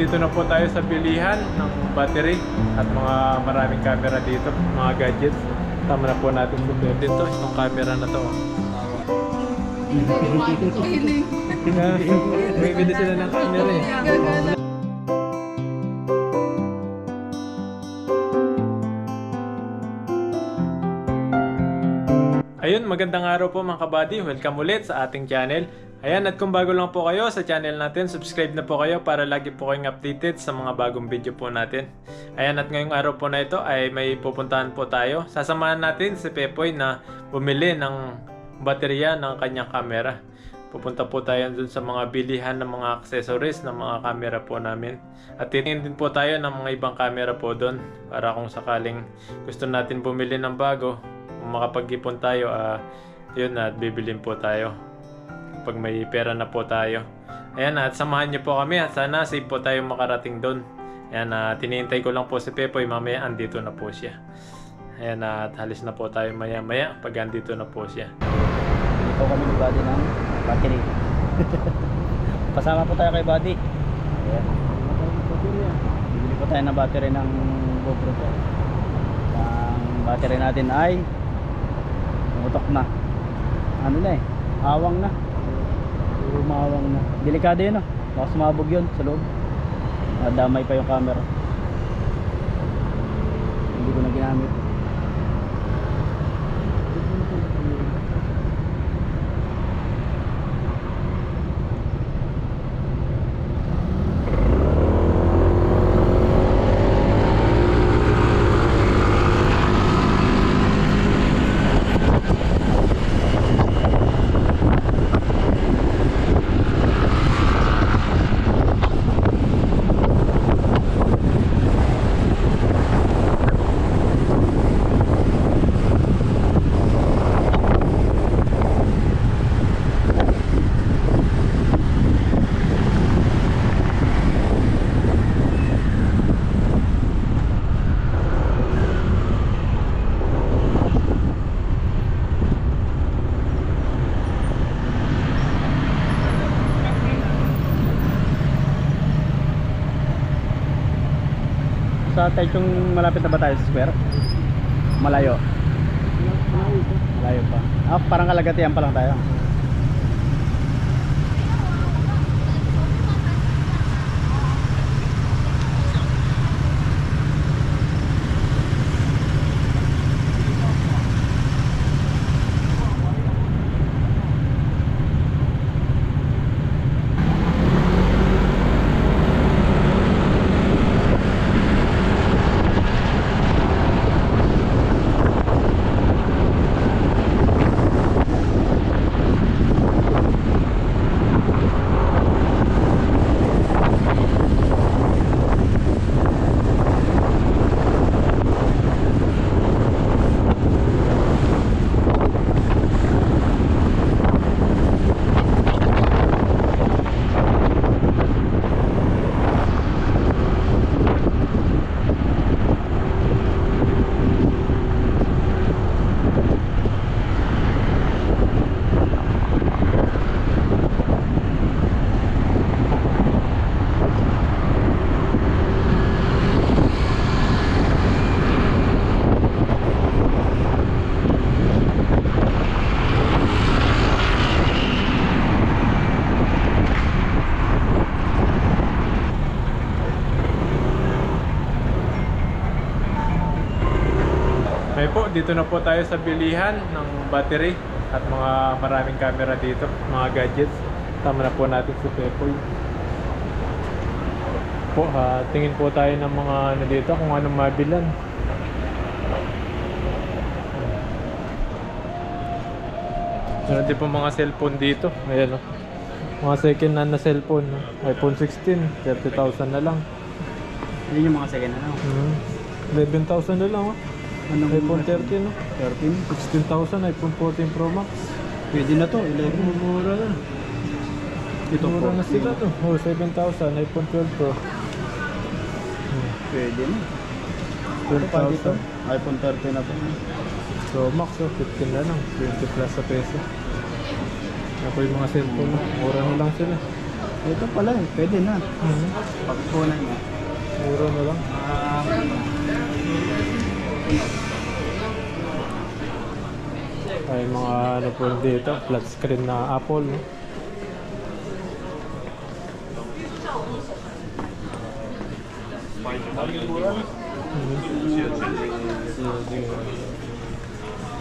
dito na po tayo sa bilihan ng battery at mga maraming camera dito, mga gadgets. Tama na po natin dito, itong camera na to. May bili sila ng camera eh. Ayun, magandang araw po mga kabady. Welcome ulit sa ating channel. Ayan, at kung bago lang po kayo sa channel natin, subscribe na po kayo para lagi po kayong updated sa mga bagong video po natin. Ayan, at ngayong araw po na ito ay may pupuntahan po tayo. Sasamahan natin si Pepoy na bumili ng baterya ng kanyang camera. Pupunta po tayo dun sa mga bilihan ng mga accessories ng mga camera po namin. At titingin din po tayo ng mga ibang camera po doon para kung sakaling gusto natin bumili ng bago, kung makapag-ipon tayo, yun at bibilin po tayo pag may pera na po tayo. Ayan, at samahan niyo po kami at sana safe po tayo makarating doon. Ayan, tinihintay ko lang po si Pepoy, mamaya andito na po siya. Ayan, at halis na po tayo maya maya pag andito na po siya. Dito kami ni Buddy ng battery. Pasama po tayo kay Buddy. Ayan. Bibili po tayo ng battery ng GoPro po. Ang battery natin ay umutok na. Ano na eh, awang na. Umawang na. Delikado yun, no? Baka sumabog yun sa loob. Damay pa yung camera. Hindi ko na ginamit. Sa Taichung malapit na ba tayo sa square? Malayo. Malayo pa. Parang Kalagatian pa lang tayo. Okay po, dito na po tayo sa bilihan ng battery at mga maraming camera dito, mga gadgets. Tama na po natin si Pepoy. Po, tingin po tayo ng mga ano dito kung anong mabilan. Meron din po mga cellphone dito. Ayan o. Mga second hand na cellphone. iPhone 16, 30,000 na lang. Yun yung mga second ano. 11,000 na lang o. iPhone 13 no? 13. 16,000, iPhone 14 Pro Max. Pwede na to, 11. Mura na. Ito mura po. na sila to. 7,000, iPhone 12 Pro. Pwede na. Ito pa dito. 12,000. iPhone 13 na po. Pro Max 15 na lang. 20 plus sa peso. Ako yung mga cellphone. Mura na lang sila. Ito pala eh, pwede na. Mhm. Pagkunan mo. Mura na lang. Ay mga ano po dito, flat screen na Apple. No?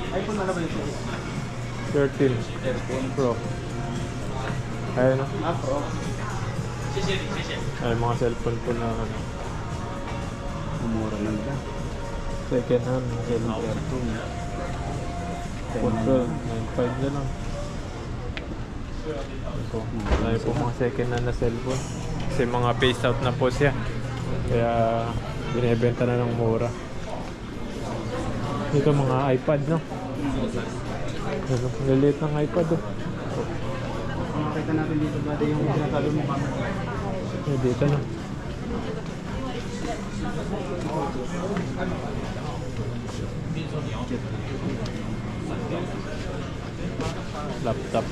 iPhone na ba ito? 13 Pro. Ayun no? Pro. Ay mga cellphone po na ano, Mura na ba? second hand na cellphone. Control, 9.5 na lang. Ito, tayo po mga second hand na cellphone. Kasi mga phased out na po siya. Kaya binibenta na ng mura. Ito mga iPad no? Ano, liliit ng iPad oh. Makita natin dito ba yung sinasabi mo kami? Dito na. Laptop.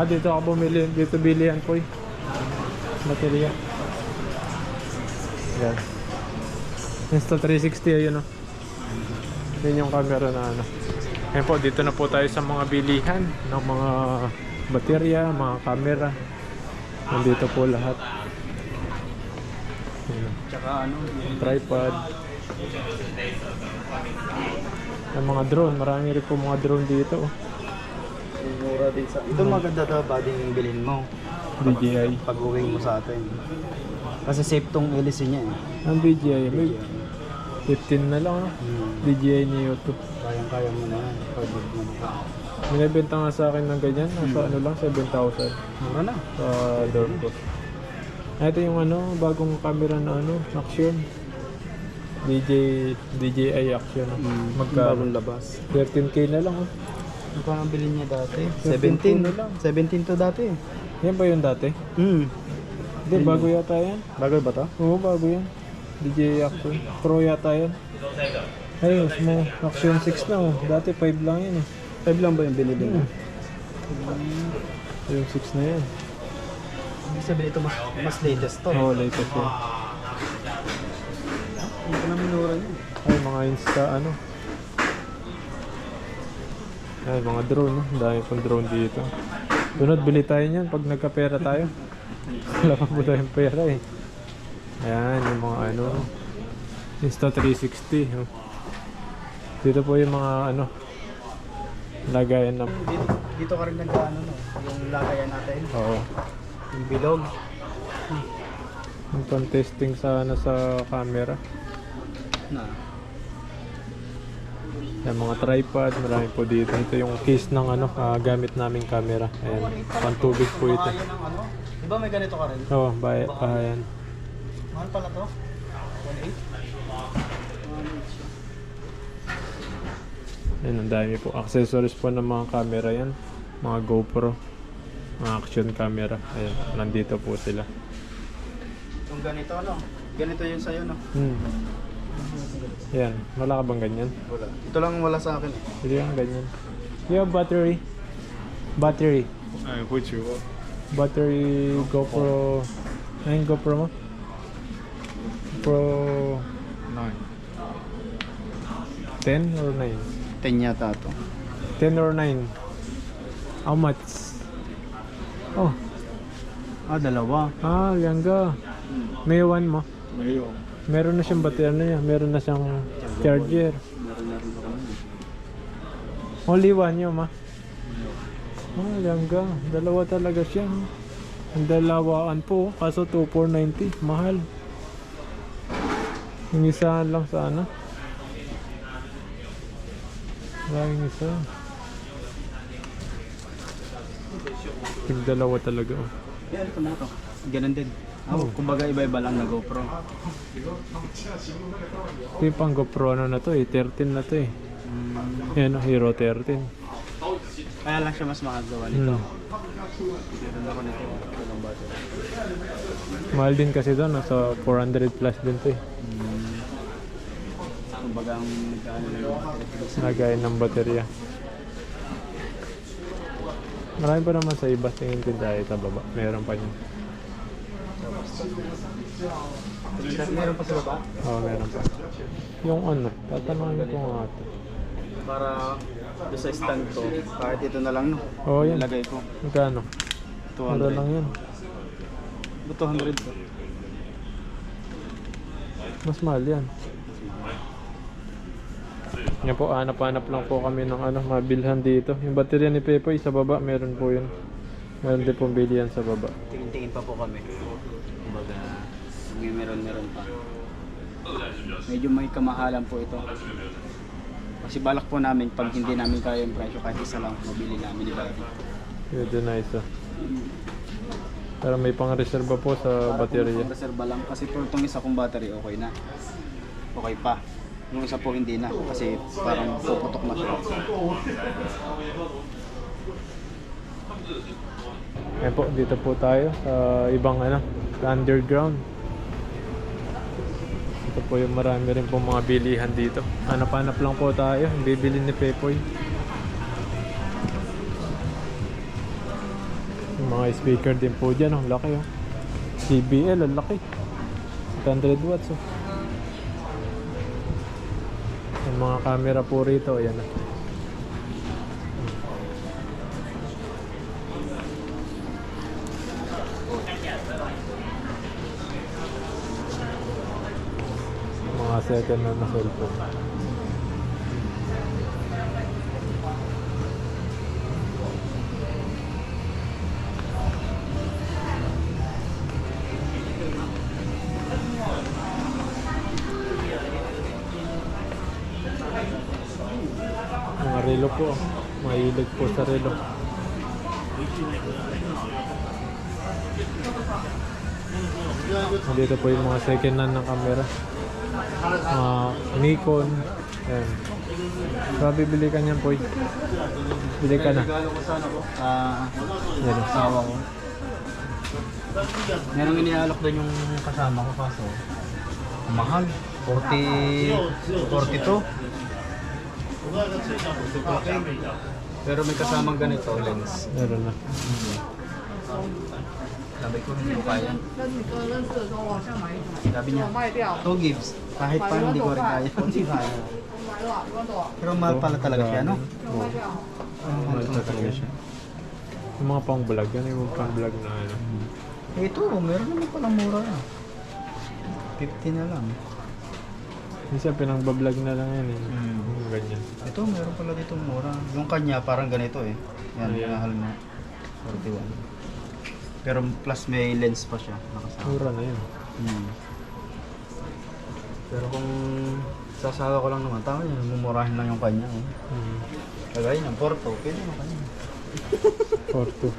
Dito ako bumili. Dito bilihan po eh. Baterya. Yan. Insta360 ayun oh. Yun yung camera na ano. Ngayon po, dito na po tayo sa mga bilihan ng mga baterya, mga camera. Nandito po lahat. Ayan. Tsaka ano? Tripod. Ang mga drone, marami rin po mga drone dito. Oh. Mura din sa... Ito maganda daw ba din yung bilhin mo? DJI. Pag-uwing mo sa atin. Kasi safe tong LC niya eh. Ang DJI, may 15 na lang. DJI Neo 2. Kayang-kaya mo na yan. Pag-big mo na. Binibenta nga sa akin ng ganyan. Nasa ano lang, 7,000. Mura na. Sa door ko. Ito yung ano, bagong camera na ano, Action. DJI Action. Bagong labas. 13K na lang. Oh. Ano pa ang bilhin niya dati? 17 17 na lang. 17 to dati. Yan ba yun dati? Hindi, bago yata yan. Bago ba to? Oo, bago yan. DJI Action. Pro yata yan. Ayun, mo Action 6 na oh. Dati 5 lang yan eh. 5 lang ba yung binili mo? Yung 6 na yan. Ibig sabihin ito mas latest to. Oo, latest yan. Hindi ko na minura niya. Ay, mga Insta ano. Ay, mga drone no? Dami pong drone dito. Sunod, bili tayo niyan pag nagkapera tayo. Wala pa po tayong pera eh. Ayan, yung mga ano. Insta360. Oh. Dito po yung mga ano. Lagayan ng... Dito ka rin nag-ano no? Yung lagayan natin. Oo. Yung bilog. Yung pang-testing sa ano sa camera. Na. Yung mga tripod, marami po dito. Ito yung case ng ano, gamit naming camera. Ayan, pantubig po ito. Bahayan ng ano? Di ba may ganito ka rin? Oo, bahayan. Mahal pala to? 1.8? Ayan, ang dami po. Accessories po ng mga camera yan. Mga GoPro. Mga action camera. Ayan, nandito po sila. Yung ganito ano? Ganito yung sa'yo no? Ayan, wala ka bang ganyan? Wala. Ito lang wala sa akin eh. Hindi yung ganyan. You have battery? Battery. Which you want? Battery GoPro. Ayun, GoPro mo? Pro 9. 10 or 9? 10 yata ito. 10 or 9? How much? Oh, Dalawa. Yangga. May one mo? Ngayon. Meron na siyang battery ano yan, meron na siyang charger. Meron na rin ako. Only one yun, ma? Yangga. Dalawa talaga siya. No? Ang dalawaan po, kaso 2,490. Mahal. Yung isa lang sana. Maraming isa. Yung dalawa talaga. Oh. Yan, ito na ito. Ganun din. Kumbaga iba-iba lang na GoPro. Ito yung pang GoPro ano na to eh. 13 na to eh. Yan, Hero 13. Kaya lang siya mas mahal gawa nito. Hmm. Meron ako nito. Walang battery. Mahal din kasi doon. Nasa 400 plus din to eh. kumbaga ang nag-ano na yung battery. Lagay ng baterya. Marami pa naman sa iba. Tingin ko dahil sa baba. Meron pa yun. Meron pa sa baba? Oo, meron pa. Yung ano, tatanungin ko nga ito. Para doon sa stand ko, kahit ito na lang, no? Oo, yan. Ilagay ko. Magkano? 200. Mura lang yan. 200 to. Mas mahal yan. Yan po, hanap-hanap lang po kami ng ano, mabilhan dito. Yung baterya ni Pepoy sa baba, meron po yun. Meron din pong bilihan sa baba. Tingin-tingin pa po kami. Kumbaga, meron pa. Medyo may kamahalan po ito. Kasi balak po namin, pag hindi namin kaya yung presyo, kahit isa lang, mabili namin ni Daddy. Pwede na isa. Pero may pang-reserva po sa baterya. Para reserva lang, kasi po itong isa kong battery, okay na. Okay pa. Yung isa po hindi na, kasi parang puputok na siya. Ayan po, dito po tayo sa ibang ano, sa underground. Ito po yung marami rin po mga bilihan dito. Hanap-hanap lang po tayo, yung bibili ni Pepoy. Yung mga speaker din po dyan, ang laki oh. JBL, ang laki. 800 watts oh. Yung mga camera po rito, ayan oh. Mga second hand na cellphone. Mga relo po, mahilig po sa relo. Dito po yung mga second hand ng camera. Nikon. Ayan. So, bibili ka niyan po. Bili ka na. Regalo ko sana ko. Yan. Asawa ko. Merong inialok doon yung kasama ko kaso mahal. 42. Okay. Pero may kasamang ganito, lens. Meron na. Sabi ko, hindi ko kaya. Sabi niya, 2 gives. Kahit pa hindi ko rin kaya. Pero mahal pala talaga siya, no? Oo. Mahal talaga siya. Yung mga pang vlog, yan yung pang vlog na ano. Ito, meron naman palang mura. 50 na lang. Minsan pinang-vlog na lang yan eh. Yung ganyan. Ito, meron pala dito mura. Yung kanya, parang ganito eh. Yan, Ayan. mahal na. 41. Pero plus may lens pa siya nakasama. Mura na yun. Pero kung sasawa ko lang naman, tama yun, mumurahin lang yung kanya. Oh. Kagaya ng Porto, pwede yung kanya. Porto.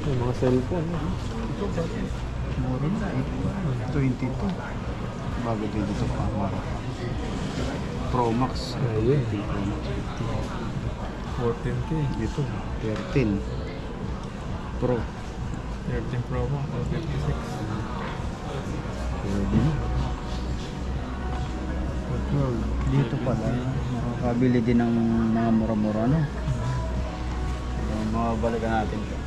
Yung mga cellphone. Ito ba? Mura na eh. 22. Bago 22 pa, mara. Pro Max. Ayun. 14 14K. Dito, 13. Pro. 13 Pro mo, 56. Pwede na. Dito pala, makakabili din ng mga mura-mura, no? Mabalikan natin ito.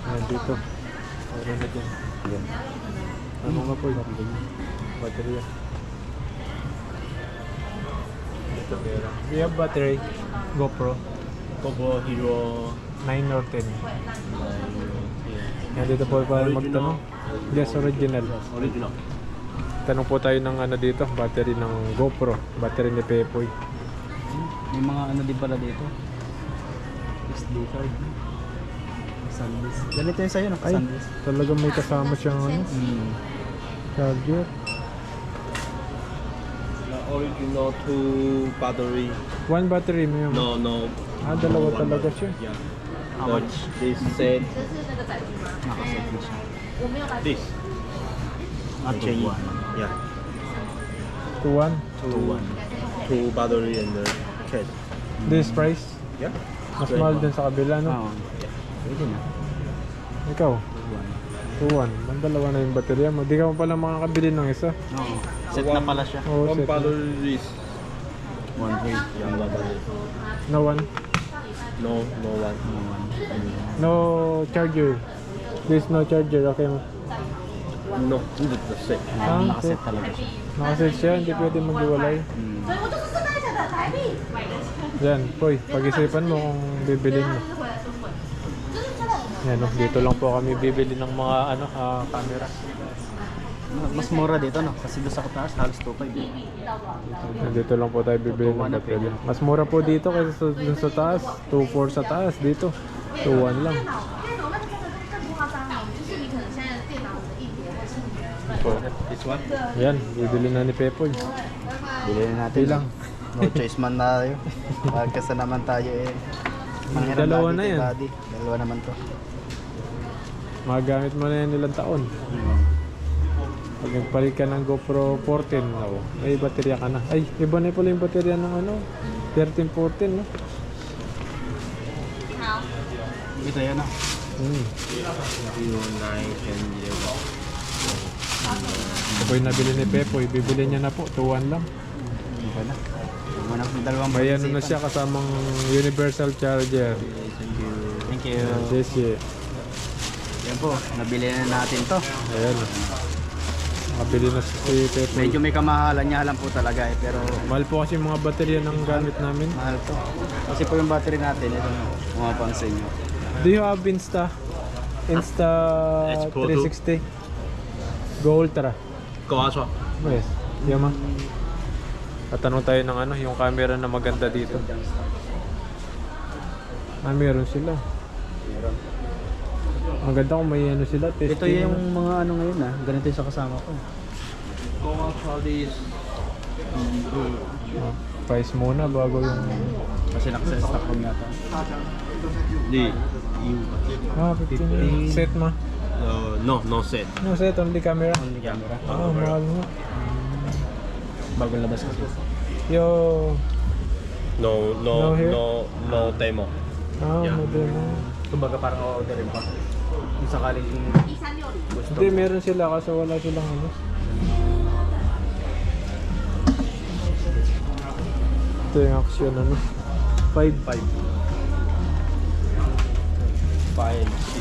Ayan dito. Meron na dyan. Yan. Ano nga po yun? Baterya. Ito meron. We have battery. GoPro. GoPro Hero 9 or 10. Yan dito po para magtanong. Yes, original. original. Tanong po tayo ng ano dito, battery ng GoPro, battery ni Pepoy. May mga ano din pala dito. SD card. SanDisk. Ganito yung sa'yo, no? Ay, SanDisk. talagang may kasama siyang ano, charger. The original 2 battery. One battery mo yun. No. Dalawa One talaga battery. siya. Yeah. How But much? this set, Nakaset na siya. this. Change. Yeah. 2-1. 2 battery and the case. This price, Yeah. mas mahal din sa kabila, no? Oo. Pwede na. Ikaw? 2-1. Ang dalawa na yung baterya mo. Di ka mo pala makakabili ng isa. Oo. Set na pala siya. Oo, One set. battery is 1.8. young battery. No one. No, no one. No charger. There's no charger. Okay mo. No, the set. Nakaset talaga siya. Nakaset siya. Hindi pwede maghiwalay. Hmm. Yan, Poy. Pag-isipan mo kung bibilin mo. Yan, no? Dito lang po kami bibili ng mga camera. Mas mura dito, no? Kasi doon sa taas, halos 2.5. Dito lang po tayo bibili ng baterya. Mas mura po dito kaysa dun sa taas. 2.4 sa taas. Dito, 2.1 lang. This one? Yan, bibili na ni Pepoy. Bilhin natin. Bilang. No choice man tayo. Pagkasa naman tayo manghiram Dalawa lagi na kay yan. Buddy. Dalawa naman to. Magamit mo na yan ilang taon. Pag nagpalit ka ng GoPro 14, may baterya ka na. Ay, iba na pala yung baterya ng 13, 14, no? Ito yan, no? 9, 10, 11. Ito po yung nabili ni Pepoy. Bibili niya na po. 2.1 lang. Ito na. Muna ng dalawang May ano na pag-isipan. siya kasamang universal charger. Thank you. Thank you. Jesse. Yan po, nabili na natin to. Ayan. Nakabili na si Pepoy. Medyo may kamahalan niya lang po talaga pero Mahal po kasi yung mga baterya ng gamit namin. mahal to. Kasi po yung battery natin, ito mga pansin nyo. Do you have Insta? Insta X-Pro 360? Go Ultra. Go Ultra. Yes. Yama. Tatanong tayo ng yung camera na maganda dito. Meron sila. Maganda kung may sila. Testing. Ito yung mga ngayon ganito yung sa kasama ko. Go Ultra is Price muna bago yung... Kasi nakaset-stock ko yata. the 15 set ma. no set. No set, only camera. Only camera. Mahal mo. Bagong labas kasi. Yo. No No here? no demo. Yeah. Model mo. Kumbaga parang o-orderin pa. Kung sakaling gusto. Hindi, meron sila kasi wala silang Ito yung action 5.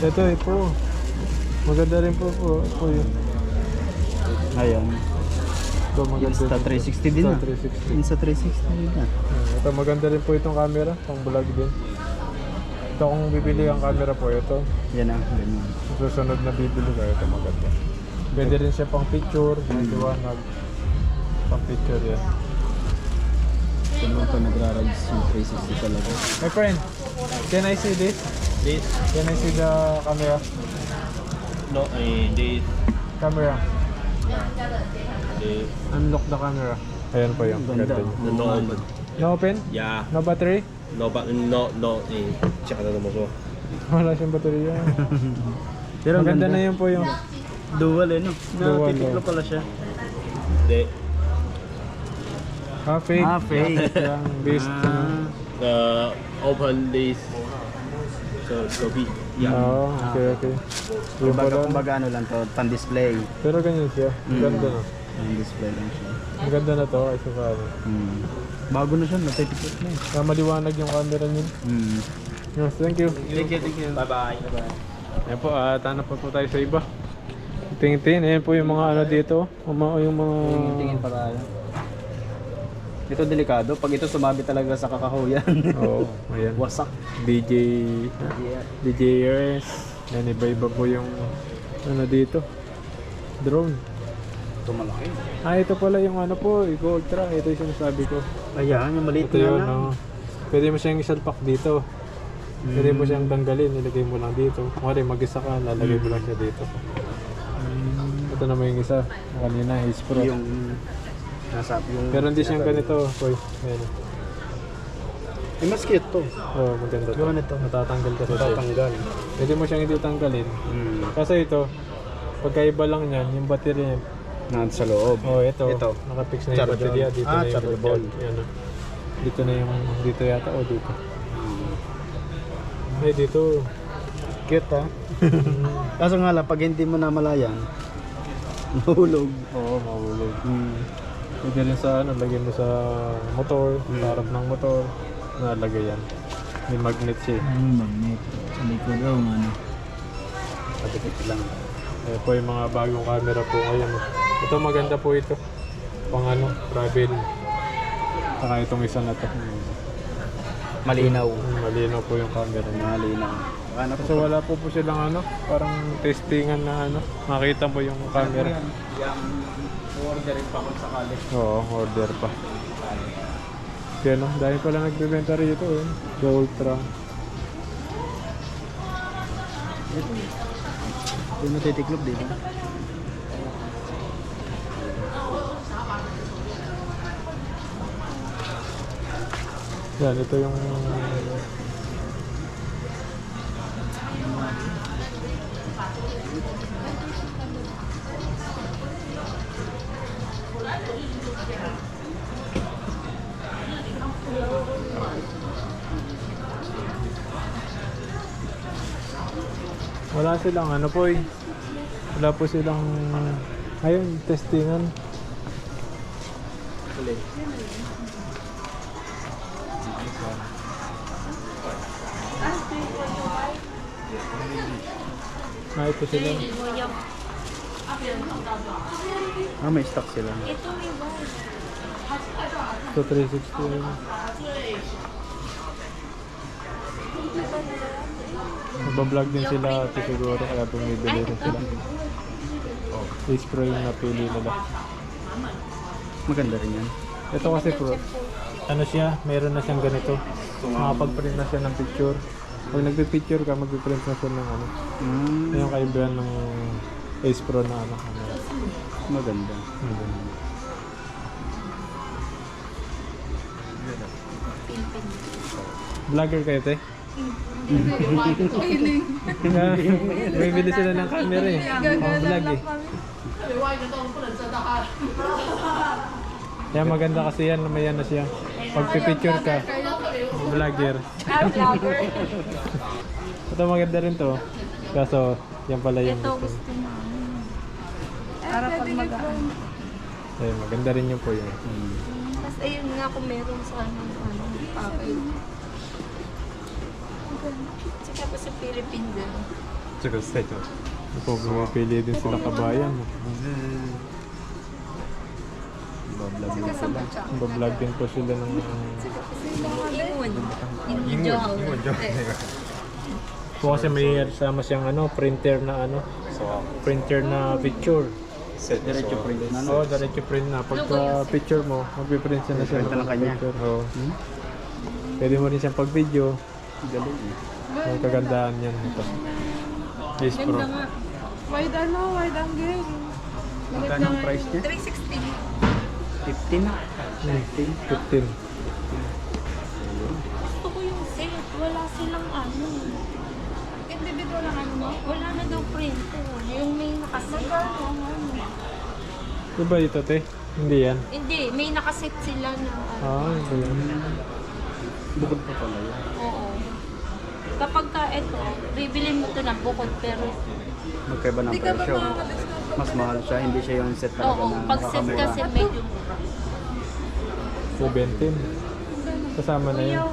Ito po. Maganda rin po yun. Ayan. Ito maganda. Insta 360 din na. Insta 360. Insta 360 din na. Ito maganda rin po itong camera. Pang vlog din. Ito kung bibili ang camera po ito. Yan ang ganyan. Susunod na bibili kayo. Ito maganda. Pwede rin siya pang picture. Liwanag. Pang picture yan. Ito naman pa nagra-rides yung 360 talaga. My friend, can I see this? This Can I see the camera? no this Camera. the Unlock the camera. Ayan po yung Ganda. ganda niya. no open. No open? Yeah. No battery? No but no check na mo so. Wala siyang baterya. Pero ang Maganda ganda. na yun po yung Dual no? Dual, Titiklo oh. pala siya. The fake. Fake. Yung based open this so be. Yeah. Okay. Yung pala. Kumbaga ano lang to, pan-display. Pero ganyan siya. Ang ganda na. Pan-display lang siya. Ang ganda na to kasi paano. Bago na siya, natipikit na Maliwanag yung camera niya. Yes, thank you. Thank you. Bye-bye. Ayan po, tanap po tayo sa iba. Tingin-tingin, ayan po yung mga dito. Yung mga... Tingin pa tayo. Ito delikado, pag ito sumabi talaga sa kakahuyan. Oo, ayan. Wasak. DJ RS. Yan, iba-iba po yung dito. Drone. Ito malaki. Ito pala yung po, Go Ultra. Ito yung sinasabi ko. Ayan, yung maliit Ito na yun, lang. Pwede mo siyang isalpak dito. Pwede mo siyang tanggalin, nilagay mo lang dito. Kung mag-isa ka, lalagay mo lang siya dito. Ito naman yung isa. Kanina, Ace Pro. Yung nasa yung Pero hindi siyang ganito, boy. Ayan. mas cute to. Oo, maganda to. Gawa nito. Natatanggal kasi. Tatanggal. Pwede mo siyang hindi tanggalin. Kasi ito, pagkaiba lang niyan, yung battery niya. Nasa loob. Ito. Ito. Nakapix na yung Charger. baterya. Dito na yung chargeable. Yan, Dito na yung, dito yata o dito. Dito. Cute ha. Kaso nga lang, pag hindi mo namalayan, nahulog. Oo, mahulog. Hmm. Pwede rin sa ano, lagyan mo sa motor, sa harap ng motor, nalagay yan. May magnet siya. Magnet. Sa likod daw, ano. Padikit lang. Eh po yung mga bagong camera po ngayon. Ito maganda po ito. Pang ano, travel. Saka itong isa na to. Malinaw. Malinaw po yung camera niya. Malinaw. Ano Kasi wala po silang ano, parang testingan na ano. Makita mo yung camera. Yung orderin pa kung sakali. Oo, order pa. Kaya no, dahil pala nagbebenta rito eh. The Ultra. Yung natitiklop dito. Yan, ito yung wala silang ano po eh. Wala po silang ayun, testingan. Ito sila. May stock sila. Ito may bar. Ito 360 yun. Nagbablog din sila ito siguro kaya bumibili rin sila. Ace Pro yung napili nila. Maganda rin yan. Ito kasi pro, ano siya, meron na siyang ganito. Makapag-print na siya ng picture. Pag nagpi-picture ka, magpi-print na siya ng ano. Yung kaibigan ng Ace Pro na ano. Maganda. Vlogger kayo, te? Bibili sila ng camera eh. Pang-vlog eh. Kaya maganda kasi yan, may ano siya. Pag pipicture ka, vlogger. Vlogger. Ito maganda rin to. Kaso, yan pala yung Ito gusto. gusto mo. Para pag magaan. Eh, maganda rin yung po yun. Tapos ayun nga kung meron sa ano, package. Tsaka pa sa Philippines din. Tsaka sa ito. Ito, pumapili din sila kabayan. Tsaka sa Bacha. Bablog din po sila ng... Ingon. Ingon. Po kasi may sama siyang ano, printer na ano. Printer na picture. Diretso print na. Oo, diretso print na. Pagka picture mo, magpiprint siya na siya. Print na lang kanya. Picture. Oo. Pwede mo rin siyang pag-video. Galing eh. Ang kagandaan yan. Ito. Ace Pro. Ganda nga. Wide angle. Magkano ang price niya? 360. 15? 15. Gusto ko yung set. Wala silang ano. Individual lang ano mo? Wala na daw printer. Yung may nakaset. Diba ito, te? Hindi yan. Hindi, may nakaset sila na ano. Ito yan. Bukod pa pala yan. Oo. Kapag ka ito, bibilin mo ito na bukod pero Magkaiba ng presyo. Mas mahal siya, hindi siya yung set talaga oo, ng pag set kamera. kasi medyo mura. 17. Kasama na yan.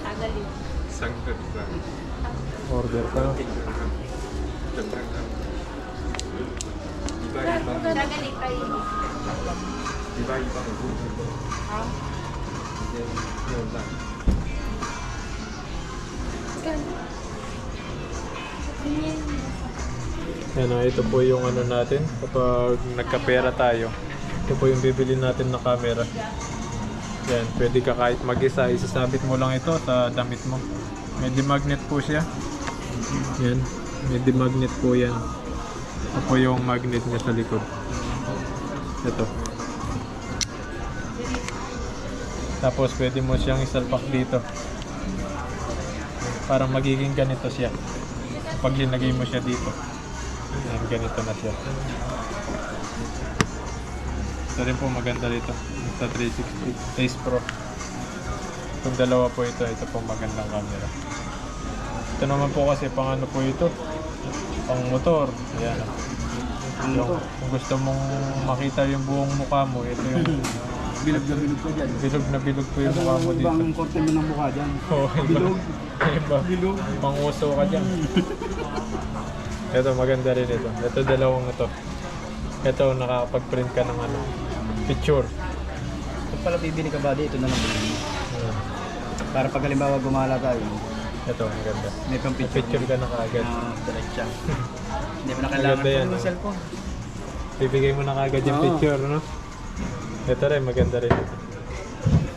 Tagalin. Order pa. Tagalin kayo. Yan o, ito po yung ano natin. Kapag nagkapera tayo, ito po yung bibili natin na camera. Yan, pwede ka kahit mag-isa, isasabit mo lang ito sa damit mo. May magnet po siya. Yan, may magnet po yan. Ito po yung magnet niya sa likod. Ito. Tapos pwede mo siyang isalpak dito. Parang magiging ganito siya. Pag linagay mo siya dito. Yan, ganito na siya. Ito rin po maganda rito. Insta360 Ace Pro. Kung dalawa po ito po magandang camera. Ito naman po kasi pang ano po ito, pang motor. Ayan. Kung gusto mong makita yung buong mukha mo, ito yung Bilog na bilog ko dyan. bilog na bilog po yung mukha mo dito. Ibang korte mo ng mukha dyan. Oo, Bilog. Iba. Bilog. Panguso ka dyan. Ito maganda rin ito. Ito dalawang ito. Ito nakakapag-print ka ng ano, picture. Kung pala bibili ka ba ito na lang bilhin mo. Ayan. Para pag halimbawa gumala tayo, Ito maganda. may pang picture. Picture ka na kaagad. Diretsa. Hindi mo na kailangan Maganda yan, ng no? cellphone. Bibigay mo na kaagad yung Oo. picture, no? Ito rin, maganda rin ito.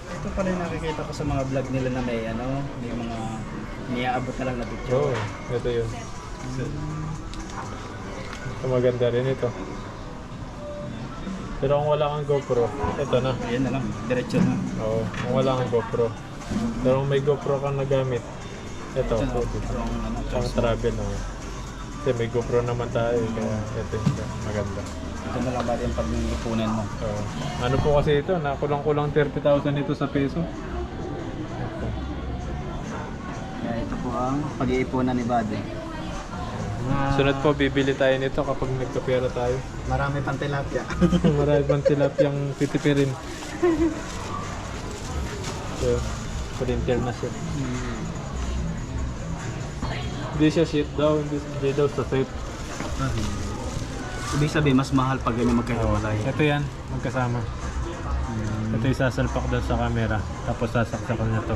Ito pala yung nakikita ko sa mga vlog nila na may ano, may mga niaabot na lang na picture. Oo, ito yun. Ito maganda rin ito. Pero kung wala kang GoPro, ito na. Ayan na lang, diretso na. Oo, kung wala kang GoPro. Pero kung may GoPro kang nagamit, ito, Ito na, pwede. yung ano, Pang travel, no? Kasi may GoPro naman tayo, kaya ito yung maganda. ito na lang ba yung pag-ipunan mo. Oo. Ano po kasi ito, nakulang-kulang 30,000 ito sa peso. Ito. Kaya ito po ang pag-iipunan ni Buddy. Sunod po, bibili tayo nito kapag nagkapera tayo. Marami pang tilapia. Marami pang tilapiyang titipirin. So, printer na siya. Hindi siya sheet daw, hindi daw sa tape. Ibig sabihin, mas mahal pag ganyan magkahiwalay. Ito yan, magkasama. Ito yung sasalpak daw sa camera, tapos sasaksakan na to.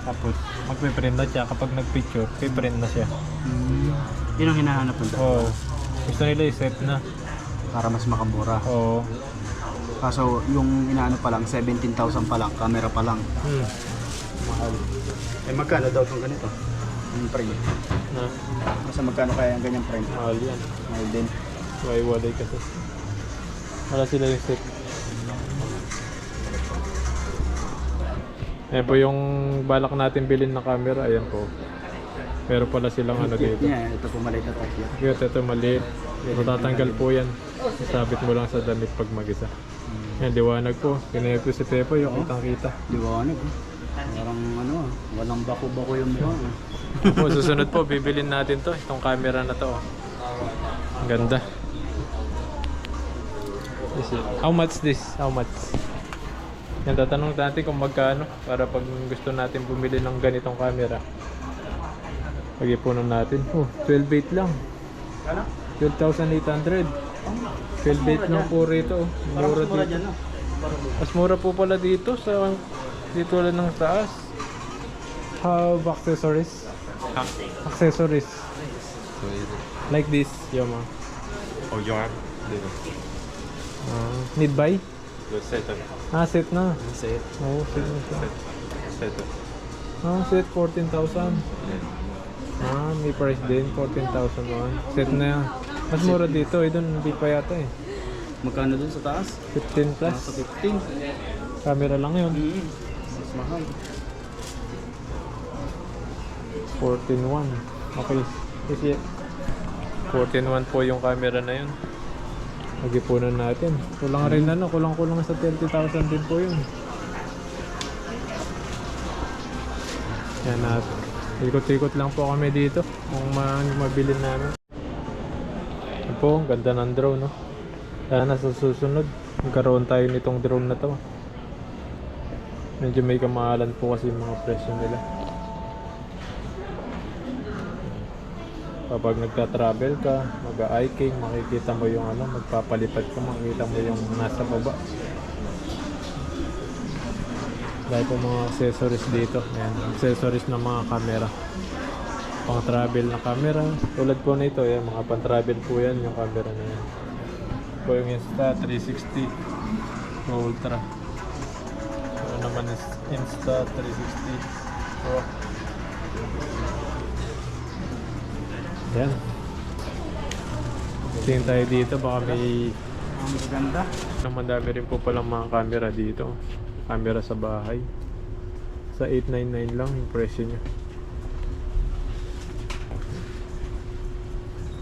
Tapos magpiprint na siya, kapag nagpicture, piprint na siya. Yun ang hinahanap mo. Oo. Gusto nila i-set na. Para mas makamura. Oo. Kaso yung inaano pa lang, 17,000 pa lang, camera pa lang. Mahal. Eh magkano daw itong ganito? Yung frame. Na, Kasi magkano kaya ang ganyang frame? mahal yan. Mahal din. Maiwalay kasi. Wala sila yung set. Ayan po yung balak natin bilhin na camera, ayan po. Pero pala silang ano dito. Yeah, ito po maliit na takya. Cute, ito maliit. Matatanggal po yan. Sabit mo lang sa damit pag mag-isa. Yan, liwanag po. Pinayag ko si Pepo, yung kitang-kita. Liwanag. Parang ano, walang bako-bako yung mukha. Po, susunod po, bibilin natin to. Itong camera na to. Ang ganda. How much this? How much? Yan, tatanong natin kung magkano para pag gusto natin bumili ng ganitong camera. Pag-ipunan natin. Oh, 12.8 lang. 12,800. 12.8 lang po rito. Mura dito. Mas mura po pala dito sa dito lang ng taas. How about accessories? Accessories. Like this, Yama. Oh, Johan. Need buy? Set. Ah, set na. Set. Oo, set na siya. Set. Ah, set 14,000. Ah, may price din, 14,000 set na yan. Mas mura dito, doon hindi pa yata eh. Magkano dun sa taas? 15 plus. Sa 15. Camera lang yun. Mas mahal. 14.1. Okay. Kasi 14.1 po yung camera na yun. Mag-ipunan natin. Kulang rin ano, kulang-kulang sa 30,000 din po yun. Yan natin. Ikot-ikot lang po kami dito kung mabilin namin. Yan po, ang ganda ng drone, no? Sana sa susunod, magkaroon tayo nitong drone na to. Medyo may kamahalan po kasi yung mga presyo nila. Kapag nagta-travel ka, mag-hiking, makikita mo yung ano, magpapalipad ka, makikita mo yung nasa baba. Dahil po mga accessories dito. Ayan, accessories ng mga camera. Pang travel na camera. Tulad po nito, yan, mga pang travel po yan, yung camera na yan. Po yung Insta360 Ultra. Ano naman is Insta360 Pro. Yan. Tingin tayo dito, baka may Ang maganda. madami rin po palang mga camera dito. Camera sa bahay. Sa 899 lang yung presyo niya.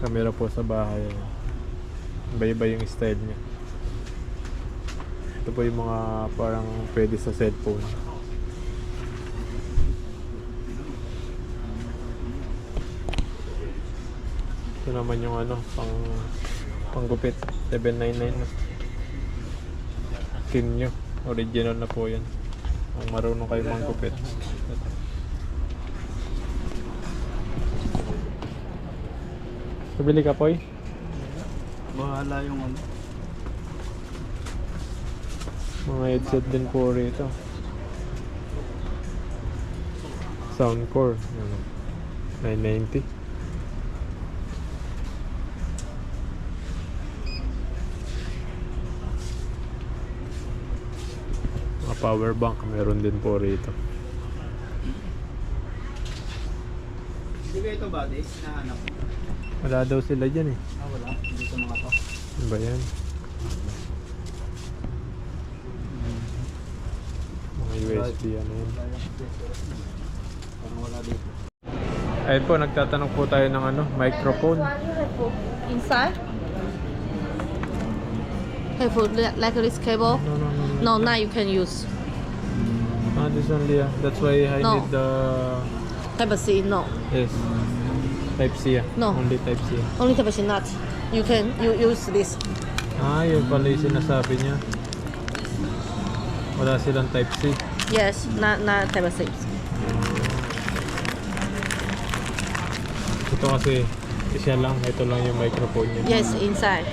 Camera po sa bahay. Iba-iba yung style niya. Ito po yung mga parang pwede sa cellphone. Ito naman yung ano, panggupit. 799 na. Kinyo. Original na po yan. Ang marunong kayo manggupit. Bili ka, Poy? Bahala yung ano. Mga headset din po rito. Soundcore. 990. Mga power bank meron din po rito. Hindi ba ito ba, Dave? Nahanap mo? Wala daw sila dyan eh. Wala. Hindi sa mga to. Ano ba yan? Mga USB ano yan. Parang wala dito. Ayun po, nagtatanong po tayo ng ano, microphone. Inside? Headphone like this cable? No. No, now you can use. This only that's why I No. need the Type-C, no. yes. Type C No. Only Type C. Only Type-C, not. You can use this. Yun pala yung sinasabi niya. Wala silang Type C. Yes, not Type-C. Ito kasi isa lang, ito lang yung microphone niya. Yes, inside.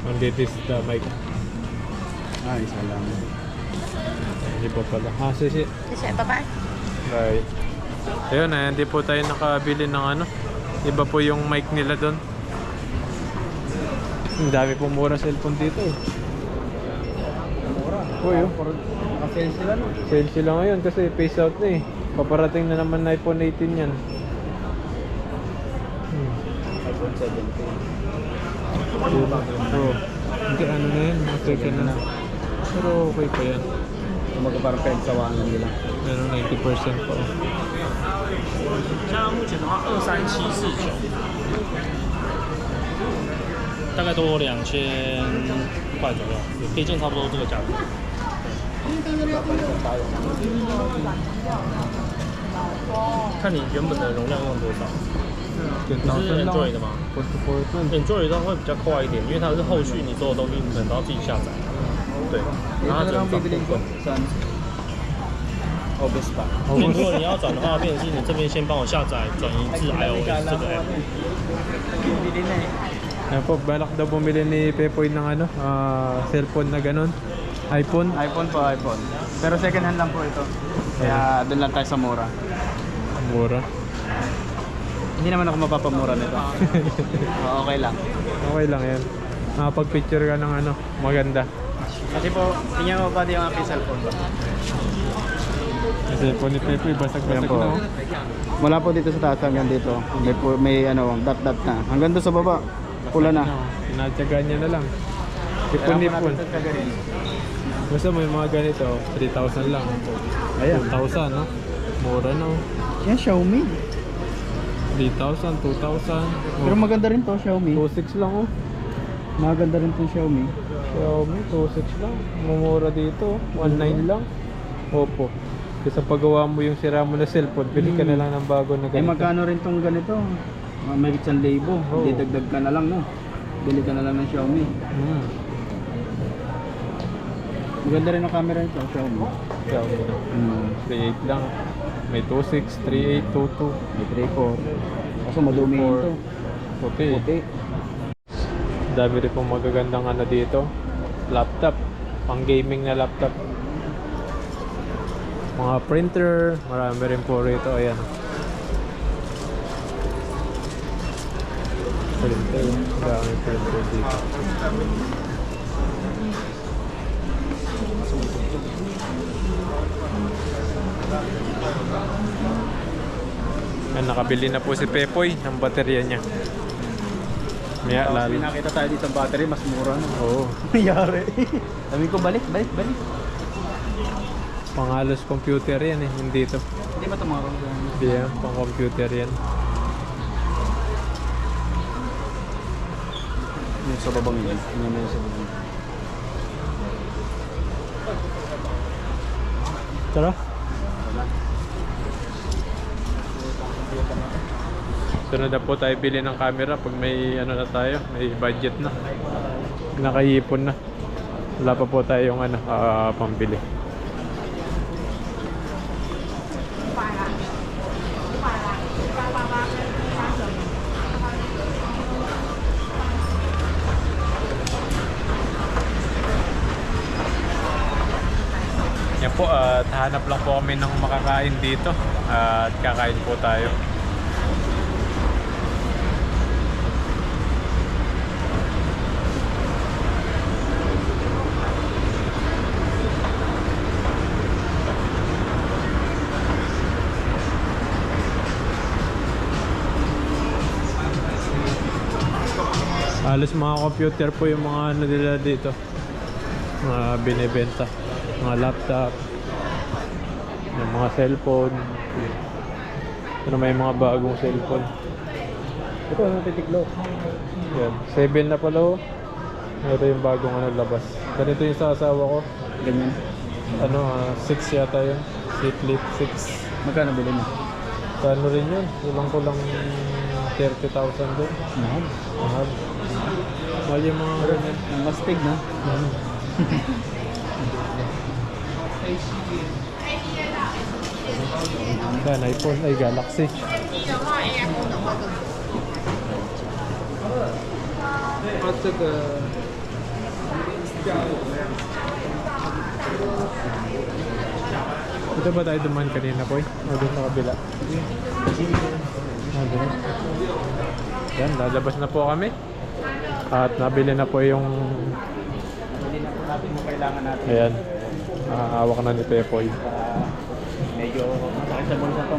Only this the mic. Isa lang. Hindi po pala. Sige. Bye-bye. Bye. Ayun, hindi po tayo nakabili ng ano. Iba po yung mic nila doon. Ang dami pong mura cellphone dito eh. Mura. Uy, oh. Naka-sale sila no? Sale sila ngayon kasi phase out na eh. Paparating na naman na iPhone 18 yan. iPhone 17. Oo. Hindi ano na yan, mga second na. Pero okay pa yan. Kumaga parang pinagsawaan lang nila. Ano, 90% pa. 像目前的话，23749，大概都2000块左右，配件差不多这个价格。看你原本的容量用多少。你是 Android 的吗 ？Android 的话会比较快一点，因为它是后续你所有东西你可能都要自己下载。对，然后它只能转部分。 Obvious pa. 如果你要转的话，变成是你这边先帮我下载转移至 iOS 这个 app。 Bili na eh. Ayan po, balak daw bumili ni Pepoy ng ano, cellphone na ganun. iPhone. iPhone po, iPhone. Pero second hand lang po ito. Kaya doon lang tayo sa mura. Mura. Hindi naman ako mapapamura nito. Okay lang. Okay lang yan. Makapag-picture ka ng ano, maganda. Kasi po, tingnan mo pa yung aking cellphone. Yung cellphone ni Pepoy, basag-basag Ayan po. na. Oh. Mula po dito sa taas hanggang dito. May ano, dot-dot na. Hanggang doon sa baba, pula na. Tinatsagaan niya na lang. Ipon-ipon. Basta may mga ganito, 3,000 lang. Ayan. 2,000, no? Mura na. Oh. Yan, Xiaomi. 3,000, 2,000. Pero maganda rin to, Xiaomi. 2,600 lang, oh. Maganda rin tong Xiaomi. Xiaomi, 2,600 lang. Mumura dito, 1,900 lang. Opo. Kasi paggawa mo yung sira mo na cellphone, bili ka na lang ng bago na Eh ganito. magkano rin tong ganito? May 1,000. Oo. Hindi dagdag ka na lang, no? Bili ka na lang ng Xiaomi. Maganda rin ang camera nito, Xiaomi. Xiaomi na. 3,800 lang. May 2,600, 3,800, 2,200. May 3-4. Kaso madumi ito. Puti. Puti. Dami rin pong magagandang ano dito. Laptop. Pang gaming na laptop. Mga printer. Marami rin po rito. Ayan. Printer. Marami printer dito. Ayan, nakabili na po si Pepoy ng baterya niya. Maya, Tapos lalo. pinakita tayo dito ang battery, mas mura na. Oo. Nangyari. Sabi ko, balik. Pangalos computer yan eh, hindi ito. Hindi ba tomorrow? Hindi yan, pang computer yan. Yung sa babang yun. Yung may sa babang. Tara. Sunod na po tayo bili ng camera pag may ano na tayo, may budget na. Nakaipon na. Wala pa po tayong ano, pambili. Yan po, at hanap lang po kami ng makakain dito at kakain po tayo. Halos mga computer po yung mga ano nila dito, mga binibenta, mga laptop, yung mga cellphone. Ito may mga bagong cellphone. Ito ano, titiklo. Yan, 7 na pala oh. Ito yung bagong ano labas. Ganito yung sa asawa ko. Ganyan. Ano, 6 yata yun. Si Flip 6. Magkano bilhin mo? Ano rin yun? Ilang ko lang 30,000 doon. Mahal. Mahal. Mahal yung mga ganyan. Ang mastig na. Yan, iPhone, ay Galaxy. Ito ba tayo duman kanina po eh? O doon sa kabila? Doon. Yan, lalabas na po kami. At nabili na po yung... Hindi na po natin mo kailangan natin. Ayan. Nakakawak na ni Pepoy. Medyo masakit sa bulsa to.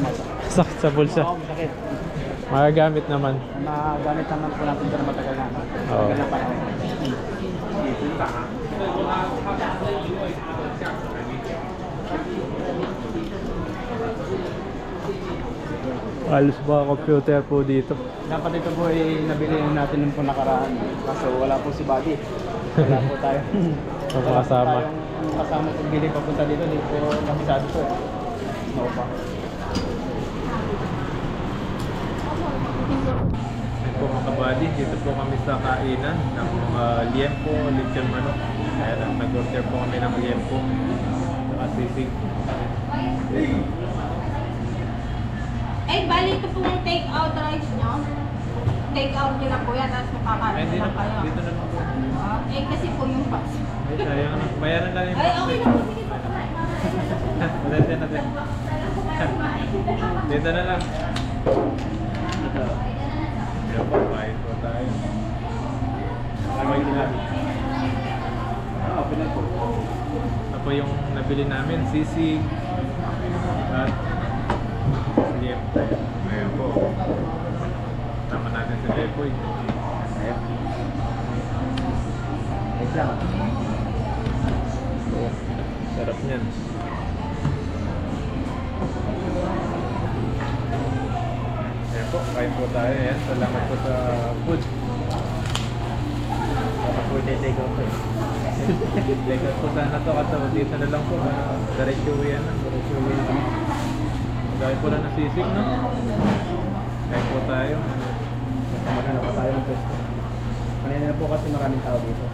Sakit sa bulsa. Oo, masakit. Magagamit naman. Magamit naman po natin pero matagal na. Oo. Matagal na pa naman. Alos ba computer po dito? Dapat ito po ay nabili natin nung po nakaraan. Kaso wala po si Buddy. Wala po tayo. Wala kasama. Tayong kasama pagbili papunta dito. Dito po nakisado po. Oo pa. Ayan po mga kabady, dito po kami sa kainan ng mga liempo, lechon manok. Ayan, nag-order po kami ng liempo. Saka sisig. Eh, bali ito pong take out rice nyo. Take out nyo na po yan, tapos makakain Ay, hindi na na, kayo. dito naman po. Eh, kasi po yung pass. Ay, sayang na. Bayaran lang yung Ay, okay na po. Sige po. Dito na din. Dito na lang. Ayan po, kain po tayo. Kamay nila. Open na po. Ito po yung nabili namin, sisig. At liempo. Ayan po. Tama natin si Lepoy. Ayan. Wait lang. So, sarap niyan. Ayan po, kain po tayo. Ayan, salamat po sa food. Dapat po take out eh. Legas po sana to kasi dito na lang po. Diretso uwi na. Diretso uwi na. Gaya po lang na sisig, no? Kain po tayo. Maghanap pa tayo ng pwesto. Kanina na po kasi maraming tao dito.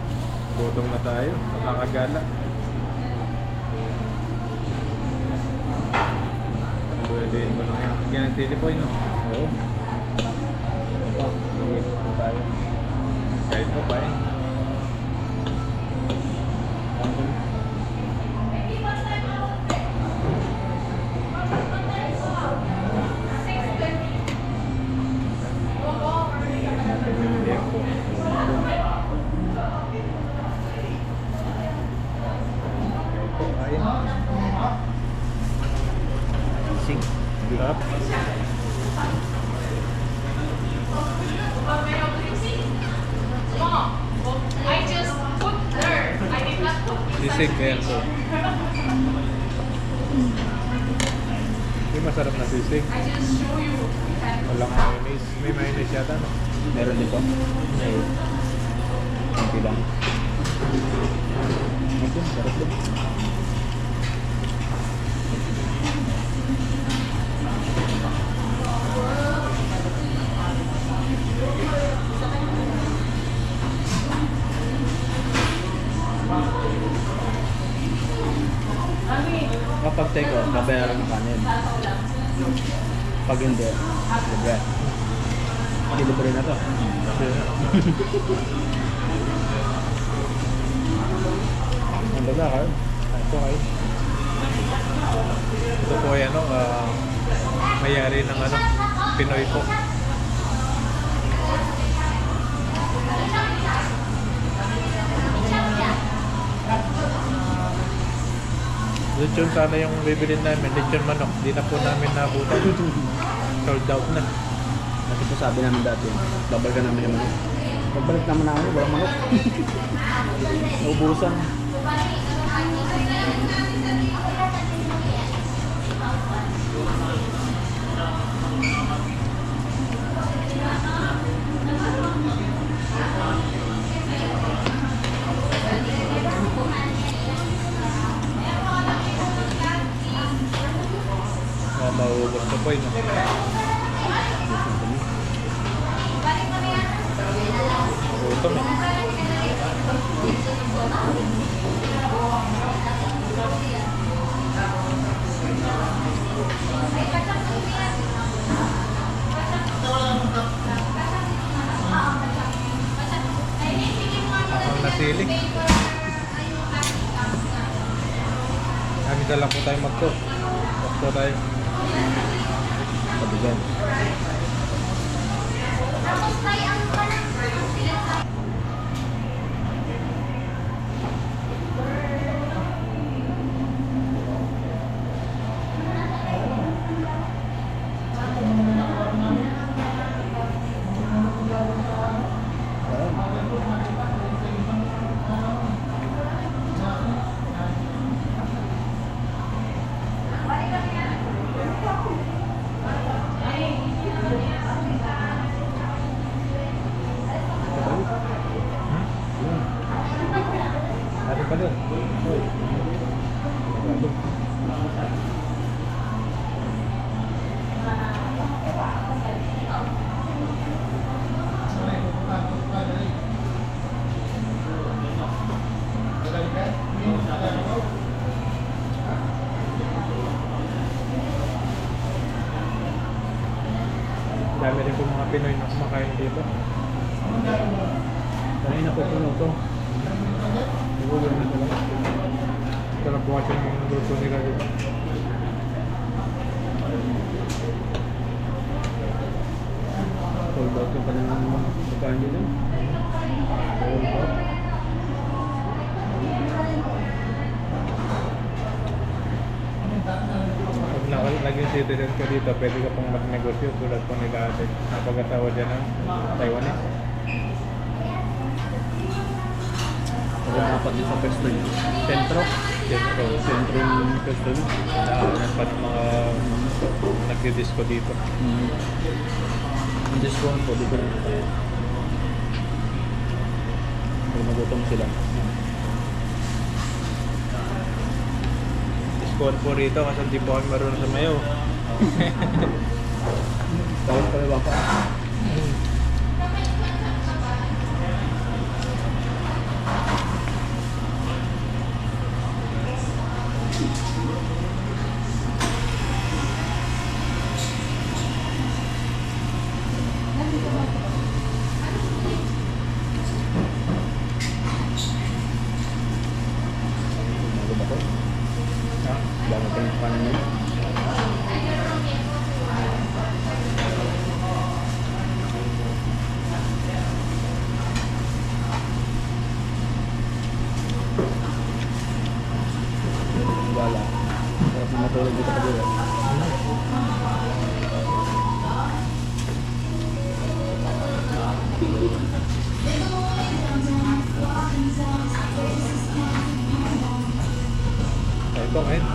Budong na tayo. Nakakagala. Pwede mo lang yan. Yan ang tilipoy, no? Oo. Ito, sige po tayo. Kain po pa eh. Sing. Sarap. I just put there. I did not put Sisig, ayan po. Hindi masarap na sisig. I just show you. Walang mayonnaise. May mayonnaise yata, no? Meron dito? Okay. Konti lang. Ito, sarap din. take out, babayaran ng kanin. Pag hindi, libre. Libre na to. Ang baga kayo? Ito kayo. Ito po ay mayari ng Pinoy po. Lechon sana yung bibilin namin, lechon manok. Di na po namin nabutan. Sold out na. Kasi po sabi namin dati, babalikan namin yung manok. Babalik naman namin, walang manok. Naubusan. Mauubos na po yun. Gutom eh. Ang nasiling. Kami dala po tayo mag-cook. Cook po tayo. Pabigan. Ano pa doon? Dami rin po mga Pinoy na kumakain dito. Kanina po puno to. Siguro na talaga. Sarap po kasi yung luto nila dito. Sold out yung kanilang pagkain dito. Sold out. Pag naging citizen ka dito, pwede ka pong magnegosyo tulad po nila ate. Napag-asawa dyan ng Taiwanese. Dapat din sa pwesto niya. Sentro. Sentro yung pwesto niya. Dapat mga nagdi-disco dito. Yung discount po, dito na tayo. Pag nagutom sila. Discount po rito kasi hindi po kami marunong sa mayo. Tawag pa ba pa? Dami pa yung panin niya. Wala. Sarap na matulog dito kabila. Ito ngayon.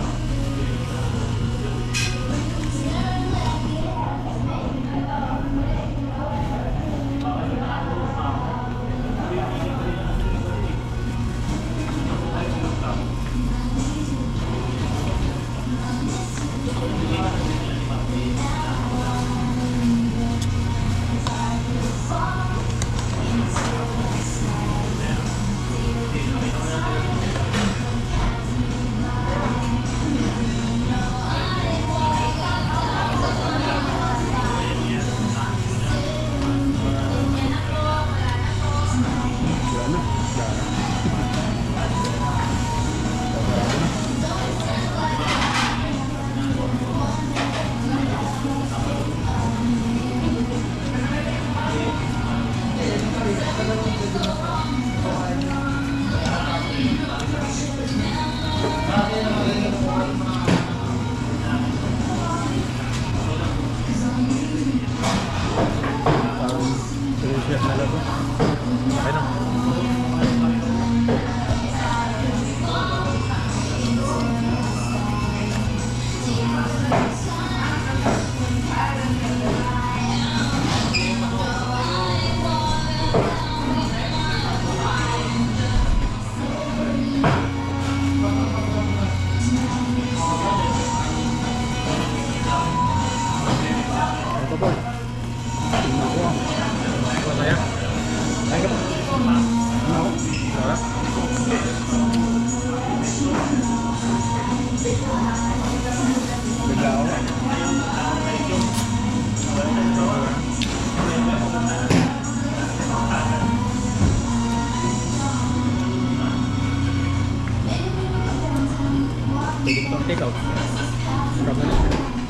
Pwede mo itong take out. Sarap na lang.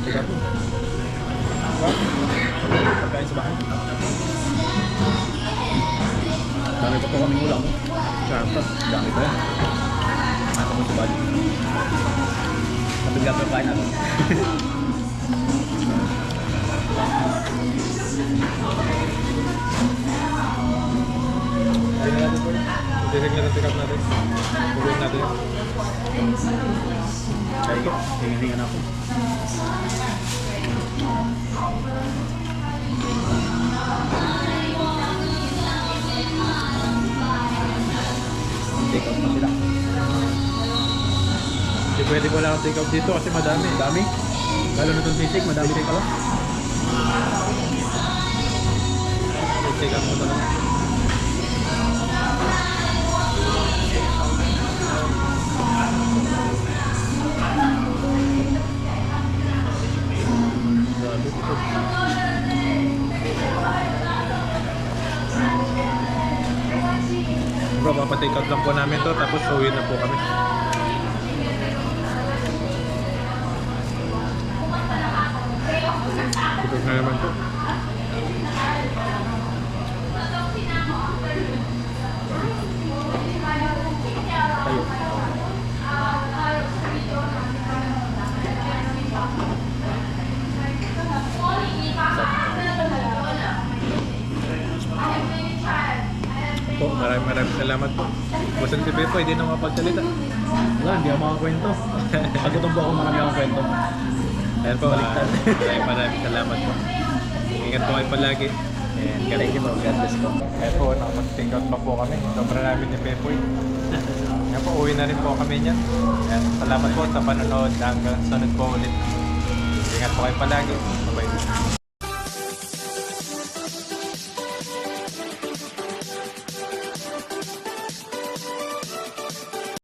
Take out mo. Pagkain sa bahay. Dami pa po kaming ulam. Sarap pa. Dami pa yan. Ano mo sa bali. Kapag gabi kain natin. Hindi na natin po. Isisig na take out natin. Puguin natin. Kaya ko. Hingihingan ako. Take out na sila. Hindi pwede wala akong take out dito kasi madami. Dami. Lalo na itong sisig, madami din pala. Take out muna lang. Bro, papatake out lang po namin to tapos uwi na po kami. Ito na naman po. Tayo. Po, maraming salamat po. Busog si Pepo, hindi na mapagsalita. Wala, hindi ako makakwento. Pagkatong po ako marami akong kwento. Ayan po, maraming salamat po. Ingat po kayo palagi. And Thank you po. God bless po. Ayan po, nakapag-take out pa po kami. Sobra namin ni Pepoy. Ayan po, uwi na rin po kami niyan. Ayan, salamat po sa panonood. Hanggang sunod po ulit. Ingat po kayo palagi. Bye-bye.